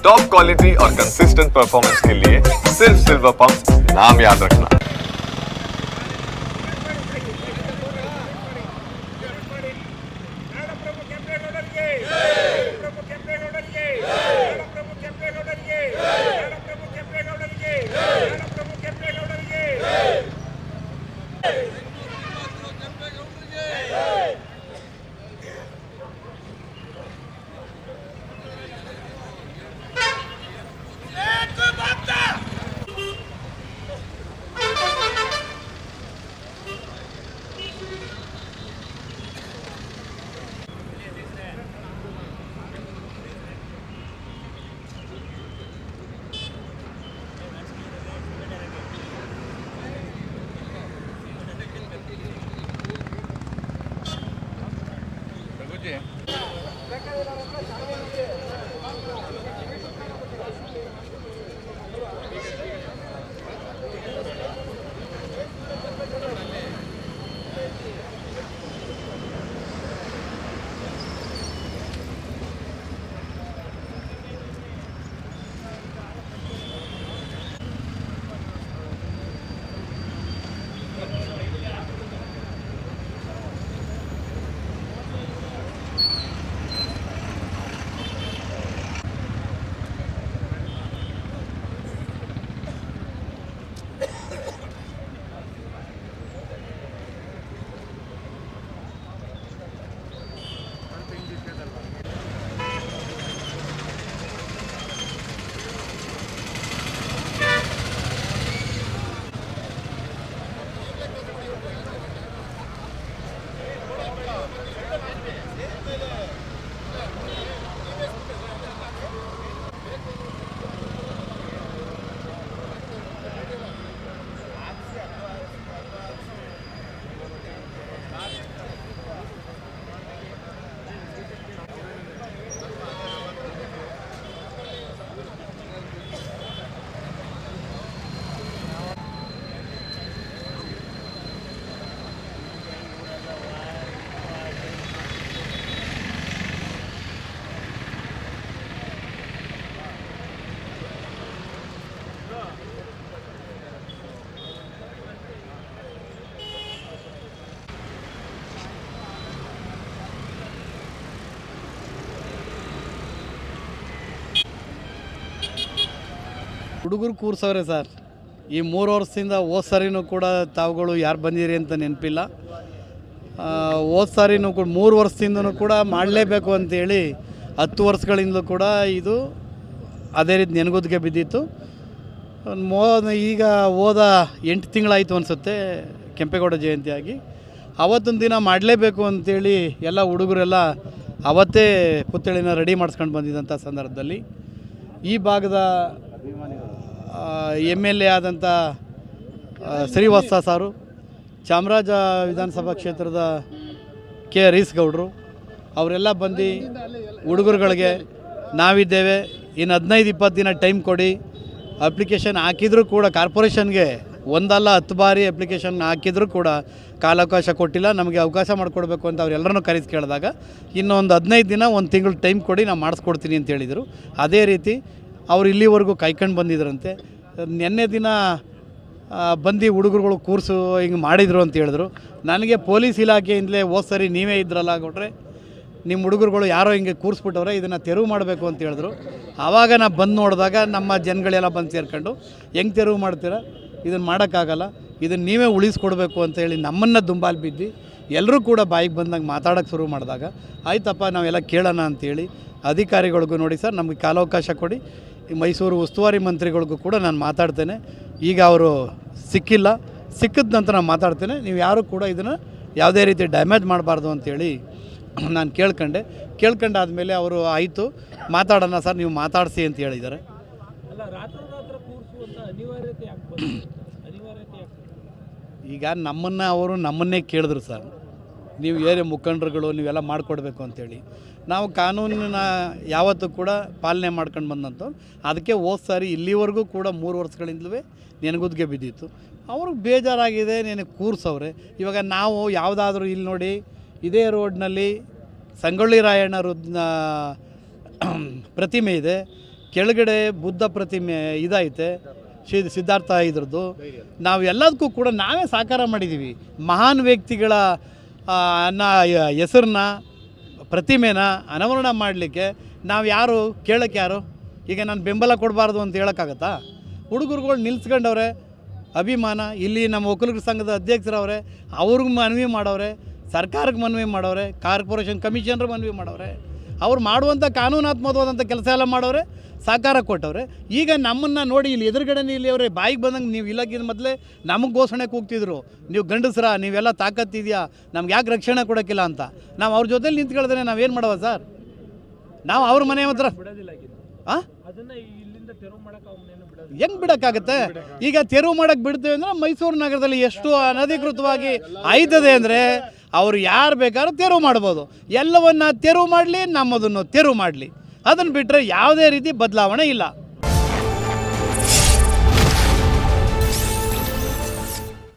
Top quality और consistent performance के लिए सिर्फ सिल्वर पंप नाम याद रखना। ಹುಡುಗರು ಕೂರ್ಸವ್ರೆ ಸರ್. ಈ 3 ವರ್ಷದಿಂದ ಹೋದ ಸಾರಿನೂ ಕೂಡ ತಾವುಗಳು ಯಾರು ಬಂದಿರಿ ಅಂತ ನೆನಪಿಲ್ಲ. ಹೋದ ಸಾರಿನೂ ಕೂಡ 3 ವರ್ಷದಿಂದನೂ ಕೂಡ ಮಾಡಲೇಬೇಕು ಅಂತೇಳಿ 10 ವರ್ಷಗಳಿಂದಲೂ ಕೂಡ ಇದು ಅದೇ ರೀತಿ ನೆನಗುದಿಗೆ ಬಿದ್ದಿತ್ತು. ಈಗ ಹೋದ 8 ತಿಂಗಳಾಯಿತು ಅನಿಸುತ್ತೆ ಕೆಂಪೇಗೌಡ ಜಯಂತಿಯಾಗಿ. ಅವತ್ತೊಂದು ದಿನ ಮಾಡಲೇಬೇಕು ಅಂತೇಳಿ ಎಲ್ಲ ಹುಡುಗರೆಲ್ಲ ಅವತ್ತೇ ಪುತ್ಥಳಿನ ರೆಡಿ ಮಾಡಿಸ್ಕೊಂಡು ಬಂದಿದ್ದಂಥ ಸಂದರ್ಭದಲ್ಲಿ ಈ ಭಾಗದ MLA ಆದಂಥ ಶ್ರೀವಾಸ ಸಾರು, ಚಾಮರಾಜ ವಿಧಾನಸಭಾ ಕ್ಷೇತ್ರದ ಹರೀಶ್ ಗೌಡರು ಅವರೆಲ್ಲ ಬಂದು ಹುಡುಗರುಗಳಿಗೆ ನಾವಿದ್ದೇವೆ, ಇನ್ನು 15-20 ದಿನ ಟೈಮ್ ಕೊಡಿ, ಅಪ್ಲಿಕೇಶನ್ ಹಾಕಿದರೂ ಕೂಡ ಕಾರ್ಪೊರೇಷನ್ಗೆ 1 ಅಲ್ಲ 10 ಬಾರಿ ಅಪ್ಲಿಕೇಶನ್ ಹಾಕಿದರೂ ಕೂಡ ಕಾಲಾವಕಾಶ ಕೊಟ್ಟಿಲ್ಲ, ನಮಗೆ ಅವಕಾಶ ಮಾಡಿಕೊಡ್ಬೇಕು ಅಂತ ಅವರೆಲ್ಲರನ್ನೂ ಕರೆಸಿ ಕೇಳಿದಾಗ ಇನ್ನೊಂದು 15 ದಿನ 1 ತಿಂಗಳು ಟೈಮ್ ಕೊಡಿ, ನಾನು ಮಾಡಿಸ್ಕೊಡ್ತೀನಿ ಅಂತ ಹೇಳಿದರು. ಅದೇ ರೀತಿ ಅವರು ಇಲ್ಲಿವರೆಗೂ ಕಾಯ್ಕೊಂಡು ಬಂದಿದ್ದರಂತೆ. ನಿನ್ನೆ ದಿನ ಬಂದು ಹುಡುಗರುಗಳು ಕೂರಿಸು ಹಿಂಗೆ ಮಾಡಿದರು ಅಂತ ಹೇಳಿದ್ರು. ನನಗೆ ಪೊಲೀಸ್ ಇಲಾಖೆಯಿಂದಲೇ ಹೋದ ಸರಿ ನೀವೇ ಇದ್ರಲ್ಲ ಕೊಟ್ಟರೆ ನಿಮ್ಮ ಹುಡುಗರುಗಳು ಯಾರೋ ಹಿಂಗೆ ಕೂರಿಸ್ಬಿಟ್ಟವ್ರೆ, ಇದನ್ನು ತೆರವು ಮಾಡಬೇಕು ಅಂತ ಹೇಳಿದ್ರು. ಆವಾಗ ನಾನು ಬಂದು ನೋಡಿದಾಗ ನಮ್ಮ ಜನಗಳೆಲ್ಲ ಬಂದು ಸೇರ್ಕೊಂಡು ಹೆಂಗೆ ತೆರವು ಮಾಡ್ತೀರಾ, ಇದನ್ನು ಮಾಡೋಕ್ಕಾಗಲ್ಲ, ಇದನ್ನು ನೀವೇ ಉಳಿಸ್ಕೊಡ್ಬೇಕು ಅಂತೇಳಿ ನಮ್ಮನ್ನು ದುಂಬಾಲು ಬಿದ್ದು ಎಲ್ಲರೂ ಕೂಡ ಬಾಯಿಗೆ ಬಂದಂಗೆ ಮಾತಾಡೋಕ್ಕೆ ಶುರು ಮಾಡಿದಾಗ ಆಯ್ತಪ್ಪ ನಾವೆಲ್ಲ ಕೇಳೋಣ ಅಂಥೇಳಿ ಅಧಿಕಾರಿಗಳಿಗೂ ನೋಡಿ ಸರ್ ನಮಗೆ ಕಾಲಾವಕಾಶ ಕೊಡಿ, ಮೈಸೂರು ಉಸ್ತುವಾರಿ ಮಂತ್ರಿಗಳಿಗೂ ಕೂಡ ನಾನು ಮಾತಾಡ್ತೇನೆ. ಈಗ ಅವರು ಸಿಕ್ಕಿಲ್ಲ, ಸಿಕ್ಕಿದ ನಂತರ ನಾನು ಮಾತಾಡ್ತೇನೆ, ನೀವು ಯಾರೂ ಕೂಡ ಇದನ್ನು ಯಾವುದೇ ರೀತಿ ಡ್ಯಾಮೇಜ್ ಮಾಡಬಾರ್ದು ಅಂಥೇಳಿ ನಾನು ಕೇಳ್ಕೊಂಡಾದಮೇಲೆ ಅವರು ಆಯಿತು ಮಾತಾಡೋಣ ಸರ್, ನೀವು ಮಾತಾಡಿಸಿ ಅಂತ ಹೇಳಿದ್ದಾರೆ. ಈಗ ನಮ್ಮನ್ನೇ ಕೇಳಿದ್ರು ಸರ್, ನೀವು ಏರಿಯಾ ಮುಖಂಡರುಗಳು ನೀವೆಲ್ಲ ಮಾಡಿಕೊಡ್ಬೇಕು ಅಂಥೇಳಿ. ನಾವು ಕಾನೂನಿನ ಯಾವತ್ತೂ ಕೂಡ ಪಾಲನೆ ಮಾಡ್ಕೊಂಡು ಬಂದಂಥ ಅದಕ್ಕೆ ಹೋದ ಸಾರಿ ಇಲ್ಲಿವರೆಗೂ ಕೂಡ 3 ವರ್ಷಗಳಿಂದಲೂ ನೆನಗುದಿಗೆ ಬಿದ್ದಿತ್ತು. ಅವ್ರಿಗೆ ಬೇಜಾರಾಗಿದೆ, ನೆನಗೆ ಕೂರ್ಸವ್ರೆ. ಇವಾಗ ನಾವು ಯಾವುದಾದ್ರೂ ಇಲ್ಲಿ ನೋಡಿ ಇದೇ ರೋಡ್ನಲ್ಲಿ ಸಂಗೊಳ್ಳಿ ರಾಯಣ್ಣ ಪ್ರತಿಮೆ ಇದೆ, ಕೆಳಗಡೆ ಬುದ್ಧ ಪ್ರತಿಮೆ ಇದೈತೆ ಸಿದ್ಧಾರ್ಥ ಇದ್ರದ್ದು. ನಾವು ಎಲ್ಲದಕ್ಕೂ ಕೂಡ ನಾವೇ ಸಾಕಾರ ಮಾಡಿದ್ದೀವಿ. ಮಹಾನ್ ವ್ಯಕ್ತಿಗಳ ಹೆಸರನ್ನ ಪ್ರತಿಮೆನ ಅನಾವರಣ ಮಾಡಲಿಕ್ಕೆ ನಾವು ಯಾರು ಕೇಳೋಕ್ಕೆ ಯಾರು? ಈಗ ನಾನು ಬೆಂಬಲ ಕೊಡಬಾರ್ದು ಅಂತ ಹೇಳೋಕ್ಕಾಗತ್ತಾ? ಹುಡುಗರುಗಳು ನಿಲ್ಸ್ಕೊಂಡವ್ರೆ, ಅಭಿಮಾನ. ಇಲ್ಲಿ ನಮ್ಮ ಒಕ್ಕಲಿಗರ ಸಂಘದ ಅಧ್ಯಕ್ಷರವ್ರೆ, ಅವ್ರಿಗೆ ಮನವಿ ಮಾಡವ್ರೆ, ಸರ್ಕಾರಕ್ಕೆ ಮನವಿ ಮಾಡವ್ರೆ, ಕಾರ್ಪೊರೇಷನ್ ಕಮಿಷನರ್ ಮನವಿ ಮಾಡವ್ರೆ. ಅವ್ರು ಮಾಡುವಂಥ ಕಾನೂನಾತ್ಮಕವಾದಂಥ ಕೆಲಸ ಎಲ್ಲ ಮಾಡವ್ರೆ, ಸಹಕಾರ ಕೊಟ್ಟವ್ರೆ. ಈಗ ನಮ್ಮನ್ನು ನೋಡಿ ಇಲ್ಲಿ ಎದುರುಗಡೆ ಇಲ್ಲಿ ಅವರೇ ಬಾಯಿಗೆ ಬಂದಂಗೆ ನೀವು ಇಲಾಖೆ ಮೊದಲೇ ನಮಗೆ ಘೋಷಣೆ ಕೂಗ್ತಿದ್ರು, ನೀವು ಗಂಡಸ್ರ, ನೀವೆಲ್ಲ ತಾಕತ್ತಿದೆಯಾ, ನಮ್ಗೆ ಯಾಕೆ ರಕ್ಷಣೆ ಕೊಡೋಕ್ಕಿಲ್ಲ ಅಂತ. ನಾವು ಅವ್ರ ಜೊತೆಲಿ ನಿಂತ್ಕೊಳ್ದ್ರೆ ನಾವೇನು ಮಾಡವ ಸರ್? ನಾವು ಅವ್ರ ಮನೆ ಹತ್ರ ಹಾಂ ಹೆಂಗೆ ಬಿಡೋಕ್ಕಾಗತ್ತೆ? ಈಗ ತೆರವು ಮಾಡೋಕ್ಕೆ ಬಿಡ್ತೇವೆ ಅಂದರೆ ಮೈಸೂರು ನಗರದಲ್ಲಿ ಎಷ್ಟು ಅನಧಿಕೃತವಾಗಿ ಆಯ್ತದೆ ಅಂದರೆ ಅವ್ರು ಯಾರು ಬೇಕಾದ್ರೂ ತೆರವು ಮಾಡ್ಬೋದು. ಎಲ್ಲವನ್ನ ತೆರವು ಮಾಡಲಿ, ನಮ್ಮದನ್ನು ತೆರವು ಮಾಡಲಿ. ಅದನ್ನು ಬಿಟ್ಟರೆ ಯಾವುದೇ ರೀತಿ ಬದಲಾವಣೆ ಇಲ್ಲ.